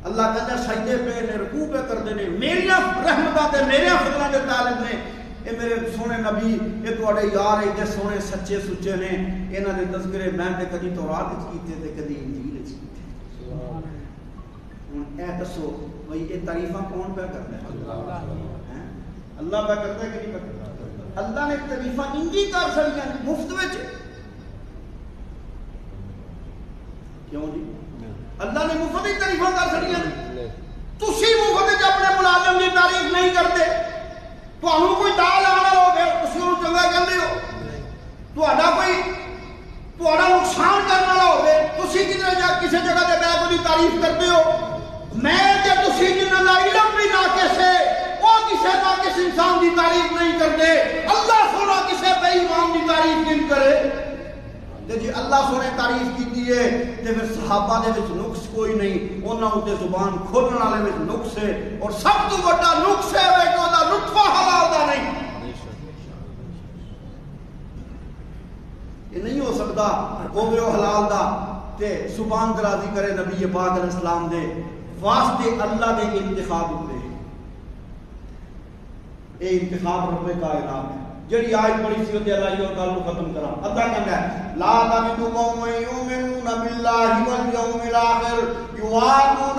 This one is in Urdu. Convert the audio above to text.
اللہ کہتا سجدے پہ نے رکوع پہ کرتے ہیں میری رحمتاں تے میرے فضلاں دے طالب نے یہ میرے سونے نبی یہ تواڈے یار ایڈے سونے سچے سچے نے انہاں دے تذکرے میں تے کدی تورات وچ کیتے تے کدی انجیل وچ کیتے ہن اے دسو بھئی یہ تعریفاں کون پہ کردا ہے اللہ پہ کردا ہے کہ نہیں پہ کردا اللہ نے تعریفاں انجی کر چھڑیاں مفت وچ کیوں جی اللہ نے مفت ہی تعریفاں کر چھڑیاں تسی مفت وچ اپنے ملازم دی تعریف نہیں کرتے تانوں کوئی دال لانا ہو گیا تسی اونوں چنگا کہندے ہو تہاڈا کوئی تہاڈا نقصان کرن والا ہو گیا تسی کسی جگہ تے بیٹھ کے تعریف کرتے ہو میں تے تسی جنہاں دا علم بھی ناقص ہے وہ کسی ناقص انسان دی تعریف نہیں کرتے اللہ سونا کسی بے ایمان دی تعریف کیوں کرے تے جی اللہ سونے تعریف کیتی ہے تے پھر صحابہ دے وچ نقص کوئی نہیں انہاں اُتے زبان کھولن والے وچ نقص ہے اور سب تو بڑا نقص ہے کہ اوندا لطفہ حلال دا نہیں یہ نہیں ہو سکتا ہوے حلال دا تے زبان درازی کرے نبی پاک علیہ السلام دے واسطے اللہ دے انتخاب ہوتے ہیں اے انتخاب رب کائنات ہے جڑی آیت پڑھی سی تے اللہ یہ گل ختم کرا اللہ کہندا ہے لا تجدوا من یؤمنون باللہ والیوم الاخر یوادون